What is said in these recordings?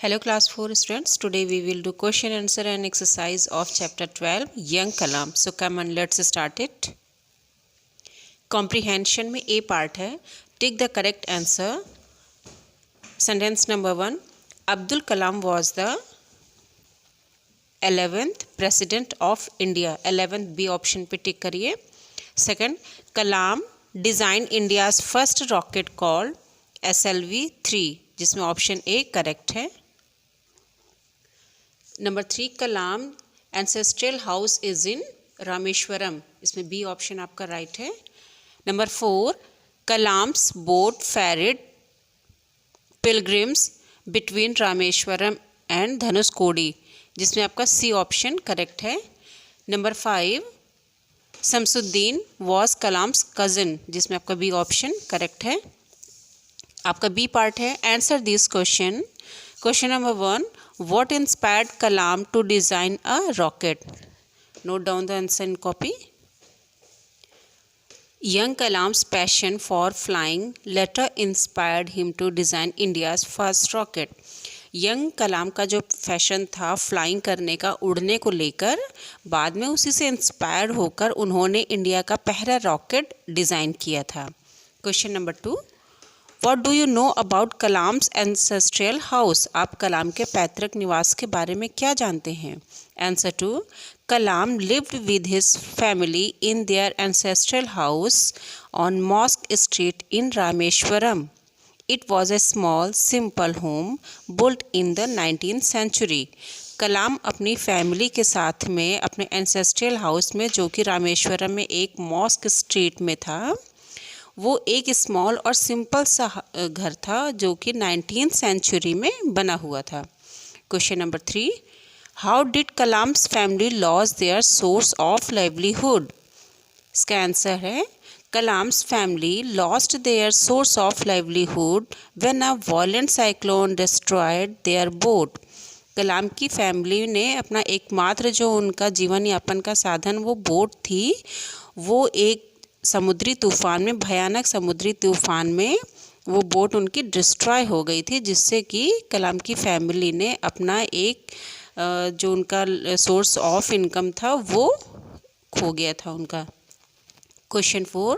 Hello class 4 students. Today we will do question answer and exercise of chapter 12 Young Kalam. So come on, let's start it. Comprehension में A part है. Take the correct answer. Sentence number 1. Abdul Kalam was the 11th president of India. 11th B option पे टिक करिए. Second, Kalam designed India's first rocket called SLV-3 जिसमें option A correct है. Number 3, Kalam ancestral house is in Rameswaram, इसमें B option आपका right है. Number 4, Kalam's boat ferried pilgrims between Rameswaram and Dhanushkodi, जिसमें आपका C option correct है. Number 5, Shamsuddin was Kalam's cousin, जिसमें आपका बी ऑप्शन करेक्ट है. आपका बी पार्ट है. Answer this question. Question number 1, what inspired Kalam to design a rocket? Note down the answer in copy. Young Kalam's passion for flying later inspired him to design India's first rocket. Young Kalam का जो fashion था flying करने का, उड़ने को लेकर, बाद में उसी से इंस्पायर होकर उन्होंने इंडिया का पहला रॉकेट डिज़ाइन किया था. Question number 2, What do you know about Kalam's ancestral house? आप कलाम के पैतृक निवास के बारे में क्या जानते हैं? Answer 2, Kalam lived with his family in their ancestral house on mosque street in Rameswaram. It was a small simple home built in the 19th century. Kalam अपनी फैमिली के साथ में अपने एंसेस्ट्रल हाउस में, जो कि रामेश्वरम में एक मॉस्क स्ट्रीट में था, वो एक स्मॉल और सिंपल सा घर था जो कि 19th सेंचुरी में बना हुआ था. Question number 3, how did Kalam's family loss their source of livelihood? इसका आंसर है, Kalam's family lost their source of livelihood when a violent cyclone destroyed their boat. Kalam की फैमिली ने अपना एकमात्र जो उनका जीवन यापन का साधन वो बोट थी, वो एक समुद्री तूफान में, भयानक समुद्री तूफान में वो बोट उनकी डिस्ट्रॉय हो गई थी, जिससे कि कलाम की फैमिली ने अपना एक जो उनका सोर्स ऑफ इनकम था वो खो गया था उनका. Question 4,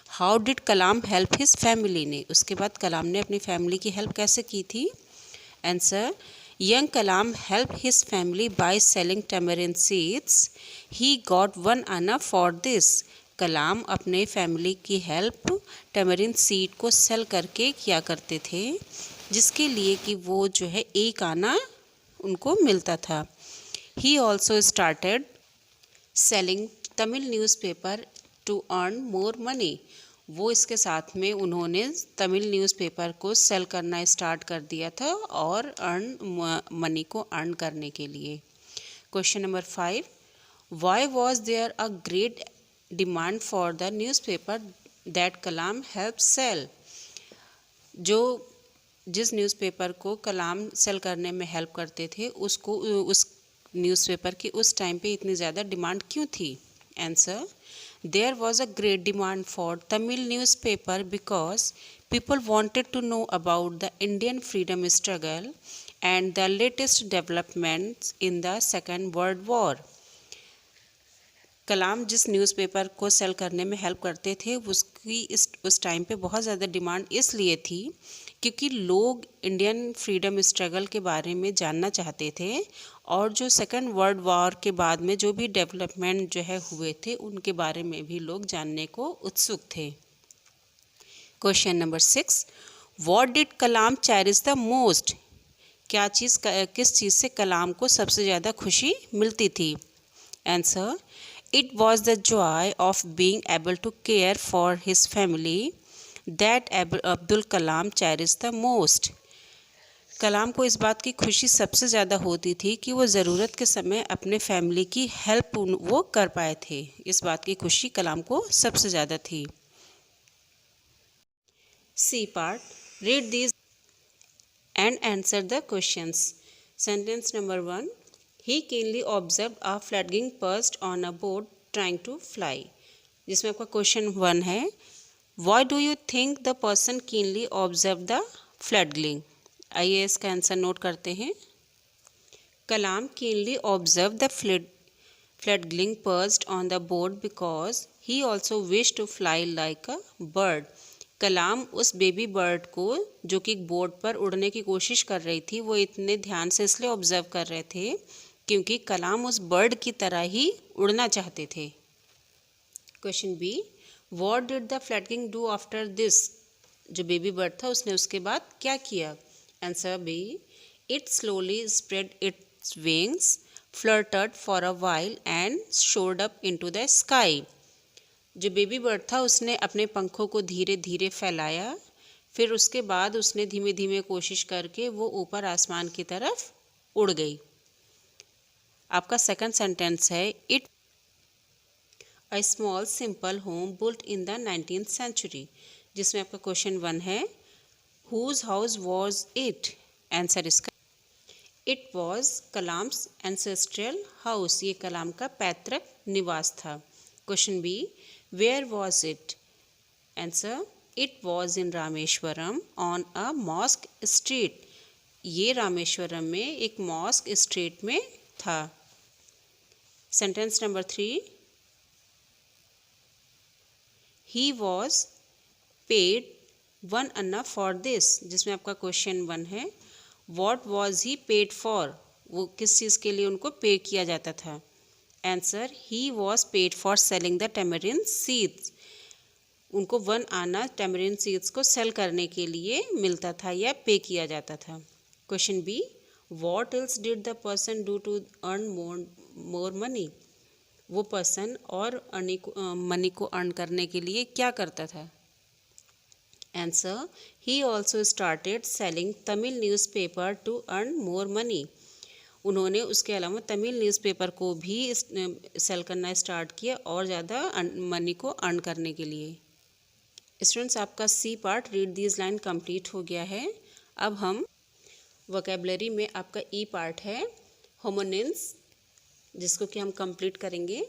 how did Kalam help his family? ने उसके बाद कलाम ने अपनी फैमिली की हेल्प कैसे की थी? Answer, young Kalam help his family by selling tamarind seeds. He got one आना फॉर दिस. कलाम अपने फैमिली की हेल्प टैमरिंड सीड को सेल करके किया करते थे, जिसके लिए कि वो जो है एक आना उनको मिलता था. He also started selling Tamil newspaper to earn more money. वो इसके साथ में उन्होंने तमिल न्यूज़पेपर को सेल करना स्टार्ट कर दिया था और मनी को अर्न करने के लिए. Question number 5, why was there a great demand for the newspaper that Kalam help sell? जिस न्यूज़पेपर को कलाम सेल करने में हेल्प करते थे, उसको उस न्यूज़पेपर की उस टाइम पे इतनी ज़्यादा डिमांड क्यों थी? Answer, there was a great demand for Tamil newspaper because people wanted to know about the Indian freedom struggle and the latest developments in the second world war. Kalam जिस न्यूज़पेपर को cell करने में help करते थे, उसकी उस टाइम पे बहुत ज़्यादा डिमांड इसलिए थी क्योंकि लोग इंडियन फ्रीडम स्ट्रगल के बारे में जानना चाहते थे और जो सेकेंड वर्ल्ड वॉर के बाद में जो भी डेवलपमेंट जो है हुए थे, उनके बारे में भी लोग जानने को उत्सुक थे. Question number 6, what did Kalam cherish the most? किस चीज़ से कलाम को सबसे ज़्यादा खुशी मिलती थी? Answer, it was the joy of being able to care for his family that Abdul Kalam cherished the most. कलाम को इस बात की खुशी सबसे ज़्यादा होती थी कि वो ज़रूरत के समय अपने फैमिली की हेल्प वो कर पाए थे. इस बात की खुशी कलाम को सबसे ज़्यादा थी. C part, read these and answer the questions. Sentence number 1, He keenly observed a fledgling perched on a boat trying to fly. जिसमें आपका क्वेश्चन 1 है, Why do you think the person keenly observed the fledgling? आइए इसका answer note करते हैं। कलाम keenly observed the fledgling perched on the board because he also wished to fly like a bird. कलाम उस baby bird को जो कि board पर उड़ने की कोशिश कर रही थी, वो इतने ध्यान से इसलिए ऑब्जर्व कर रहे थे क्योंकि कलाम उस बर्ड की तरह ही उड़ना चाहते थे। Question B, what did the fledgling do after this? जो बेबी बर्ड था उसने उसके बाद क्या किया? Answer B, it slowly spread its wings, fluttered for a while and shot up into the sky. जो बेबी बर्ड था उसने अपने पंखों को धीरे धीरे फैलाया, फिर उसके बाद उसने धीमे धीमे कोशिश करके वो ऊपर आसमान की तरफ उड़ गई। आपका सेकंड सेंटेंस है, it a small simple home built in the 19th century, जिसमें आपका क्वेश्चन 1 है, whose house was it? Answer इसका, it was Kalam's ancestral house, ये कलाम का पैतृक निवास था। Question B, where was it? Answer, it was in Rameswaram on a mosque street, ये रामेश्वरम में एक मॉस्क स्ट्रीट में था। Sentence number 3, he was paid 1 anna for this, जिसमें आपका क्वेश्चन 1 है, what was he paid for? वो किस चीज़ के लिए उनको पे किया जाता था? Answer, he was paid for selling the tamarind seeds, उनको 1 आना टेमरिन सीड्स को सेल करने के लिए मिलता था या पे किया जाता था। Question B, what else did the person do to earn more money? वो पर्सन और मनी को अर्न करने के लिए क्या करता था? Answer, he also started selling Tamil newspaper to earn more money, उन्होंने उसके अलावा तमिल न्यूज़पेपर को भी सेल करना स्टार्ट किया और ज़्यादा मनी को अर्न करने के लिए। स्टूडेंट्स, आपका C part read these line complete हो गया है। अब हम वोकैबुलरी में आपका ई पार्ट है होमोनिम्स, जिसको कि हम कंप्लीट करेंगे।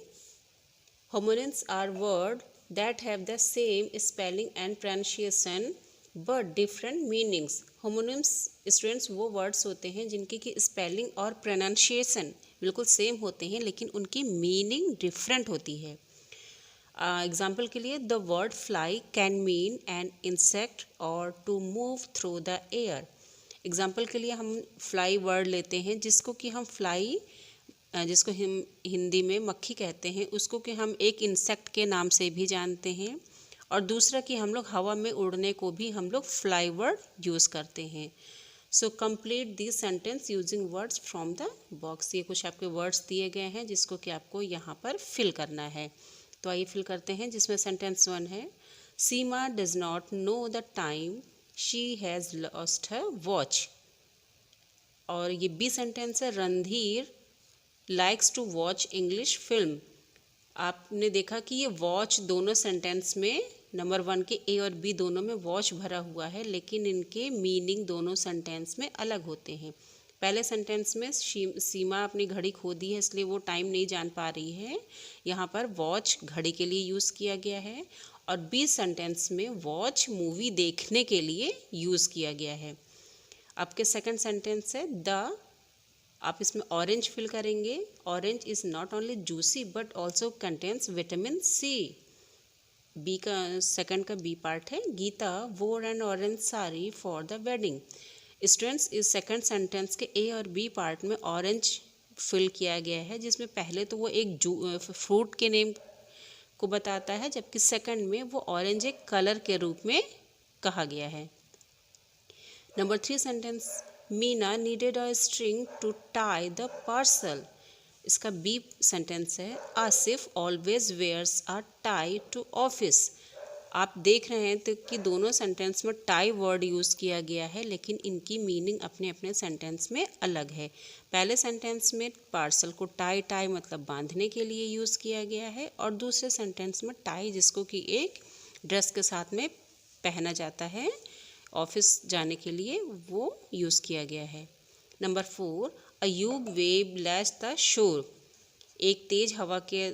Homonyms are word that have the same spelling and pronunciation but different meanings. Homonyms students वो वर्ड्स होते हैं जिनकी की स्पेलिंग और प्रोनाउंसिएशन बिल्कुल सेम होते हैं लेकिन उनकी मीनिंग डिफरेंट होती है। एग्जाम्पल के लिए, the word fly can mean an insect और to move through the air. Example के लिए हम फ्लाई वर्ड लेते हैं जिसको कि हम फ्लाई, जिसको हम हिंदी में मक्खी कहते हैं, उसको कि हम एक इंसेक्ट के नाम से भी जानते हैं, और दूसरा कि हम लोग हवा में उड़ने को भी हम लोग फ्लाई वर्ड यूज़ करते हैं। So complete this sentence using words from the box. ये कुछ आपके वर्ड्स दिए गए हैं जिसको कि आपको यहाँ पर फिल करना है। तो आइए फिल करते हैं, जिसमें सेंटेंस 1 है, Seema does not know the time, she has lost her watch. और ये बी सेंटेंस है, Randhir likes to watch English film. आपने देखा कि ये वॉच दोनों सेंटेंस में नंबर 1 के ए और बी दोनों में वॉच भरा हुआ है, लेकिन इनके मीनिंग दोनों सेंटेंस में अलग होते हैं। पहले सेंटेंस में सीमा अपनी घड़ी खो दी है इसलिए वो टाइम नहीं जान पा रही है, यहाँ पर वॉच घड़ी के लिए यूज़ किया गया है। और बी सेंटेंस में वॉच मूवी देखने के लिए यूज़ किया गया है। आपके सेकंड सेंटेंस है द, आप इसमें ऑरेंज फिल करेंगे। Orange is not only juicy but also contains vitamin C. B का सेकंड का बी पार्ट है, Gita wore an orange sari for the wedding. Students, इस सेकंड सेंटेंस के ए और बी पार्ट में ऑरेंज फिल किया गया है, जिसमें पहले तो वो एक फ्रूट के नेम को बताता है, जबकि सेकंड में वो ऑरेंज एक कलर के रूप में कहा गया है। Number 3 sentence, Meena needed a string to tie the parcel. इसका बी सेंटेंस है, Asif always wears a tie to office. आप देख रहे हैं तो कि दोनों सेंटेंस में टाई वर्ड यूज़ किया गया है, लेकिन इनकी मीनिंग अपने अपने सेंटेंस में अलग है। पहले सेंटेंस में पार्सल को टाई मतलब बांधने के लिए यूज़ किया गया है, और दूसरे सेंटेंस में टाई जिसको कि एक ड्रेस के साथ में पहना जाता है ऑफिस जाने के लिए, वो यूज़ किया गया है। Number 4, a huge wave lash the shore. एक तेज़ हवा के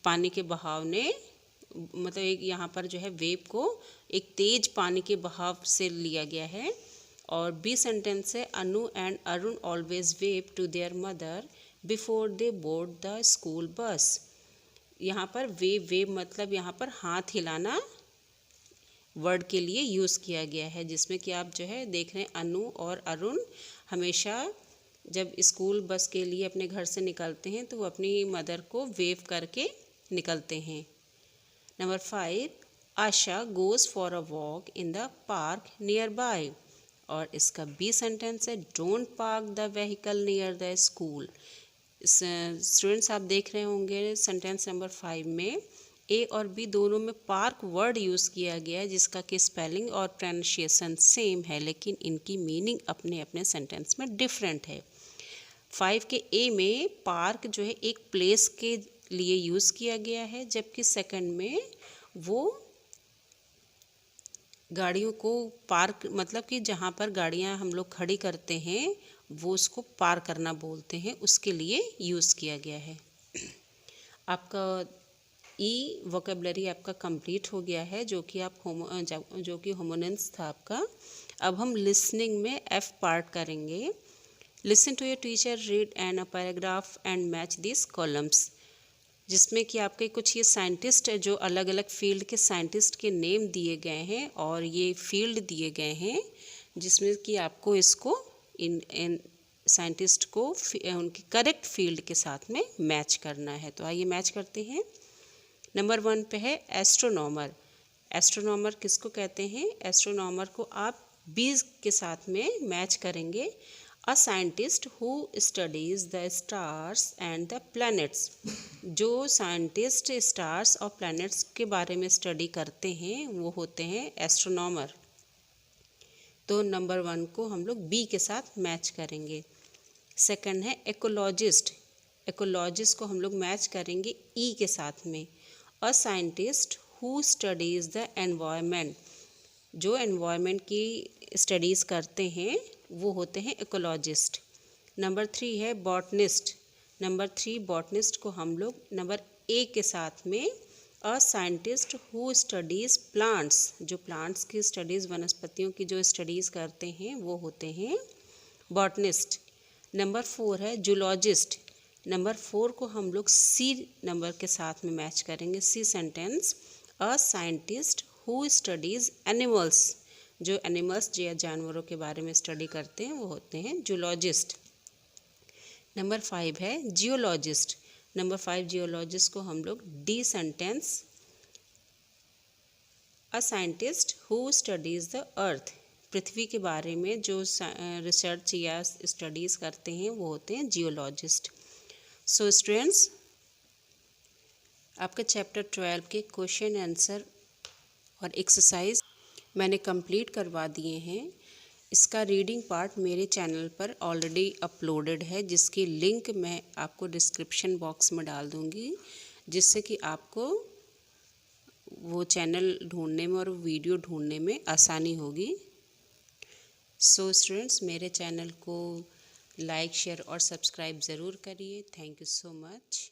पानी के बहाव ने, मतलब एक यहाँ पर जो है वेव को एक तेज पानी के बहाव से लिया गया है, और बी सेंटेंस है Anu and Arun always wave to their mother before they board the school bus. यहाँ पर वेव मतलब यहाँ पर हाथ हिलाना वर्ड के लिए यूज़ किया गया है, जिसमें कि आप जो है देख रहे हैं अनु और अरुण हमेशा जब स्कूल बस के लिए अपने घर से निकलते हैं तो वो अपनी मदर को वेव करके निकलते हैं। Number 5, Asha goes for a walk in the park near by. और इसका बी सेंटेंस है don't park the vehicle near the school. Students आप देख रहे होंगे सेंटेंस नंबर 5 में ए और बी दोनों में पार्क वर्ड यूज़ किया गया है, जिसका कि स्पेलिंग और प्रोनाउंसिएशन सेम है, लेकिन इनकी मीनिंग अपने अपने सेंटेंस में डिफरेंट है। 5 के ए में पार्क जो है एक प्लेस के लिए यूज़ किया गया है, जबकि सेकंड में वो गाड़ियों को पार्क मतलब कि जहाँ पर गाड़ियाँ हम लोग खड़ी करते हैं वो उसको पार करना बोलते हैं, उसके लिए यूज़ किया गया है। आपका ई वोकेबलरी आपका कंप्लीट हो गया है, जो कि होमोनिम्स था आपका। अब हम लिसनिंग में एफ पार्ट करेंगे। Listen to your teacher read and a paragraph and match this columns, जिसमें कि आपके कुछ ये साइंटिस्ट जो अलग अलग फील्ड के साइंटिस्ट के नेम दिए गए हैं और ये फील्ड दिए गए हैं, जिसमें कि आपको इसको इन साइंटिस्ट को उनके करेक्ट फील्ड के साथ में मैच करना है। तो आइए मैच करते हैं। नंबर 1 पे है एस्ट्रोनॉमर। एस्ट्रोनॉमर किसको कहते हैं? एस्ट्रोनॉमर को आप बीज के साथ में मैच करेंगे। अ scientist who studies the stars and the planets. जो साइंटिस्ट स्टार्स और प्लैनेट्स के बारे में स्टडी करते हैं वो होते हैं एस्ट्रोनॉमर। तो नंबर 1 को हम लोग बी के साथ मैच करेंगे। सेकंड है एकोलॉजिस्ट। एकोलॉजिस्ट को हम लोग मैच करेंगे ई के साथ में। अ scientist who studies the environment. जो एनवायरनमेंट की स्टडीज़ करते हैं वो होते हैं इकोलॉजिस्ट। नंबर 3 है बॉटनिस्ट। नंबर 3 बॉटनिस्ट को हम लोग नंबर ए के साथ में अ साइंटिस्ट हु स्टडीज़ प्लांट्स। जो प्लांट्स की स्टडीज़ वनस्पतियों की जो स्टडीज़ करते हैं वो होते हैं बॉटनिस्ट। नंबर 4 है जूलॉजिस्ट। नंबर 4 को हम लोग सी नंबर के साथ में मैच करेंगे। C sentence a scientist who studies animals. जो एनिमल्स या जानवरों के बारे में स्टडी करते हैं वो होते हैं जूलॉजिस्ट। नंबर 5 है जियोलॉजिस्ट। नंबर 5 जियोलॉजिस्ट को हम लोग D sentence a scientist who studies the earth. पृथ्वी के बारे में जो रिसर्च या स्टडीज़ करते हैं वो होते हैं जियोलॉजिस्ट। सो स्टूडेंट्स, आपका चैप्टर 12 के क्वेश्चन आंसर और एक्सरसाइज मैंने कंप्लीट करवा दिए हैं। इसका रीडिंग पार्ट मेरे चैनल पर ऑलरेडी अपलोडेड है, जिसकी लिंक मैं आपको डिस्क्रिप्शन बॉक्स में डाल दूँगी, जिससे कि आपको वो चैनल ढूंढने में और वीडियो ढूंढने में आसानी होगी। सो स्टूडेंट्स, मेरे चैनल को लाइक शेयर और सब्सक्राइब ज़रूर करिए। Thank you so much.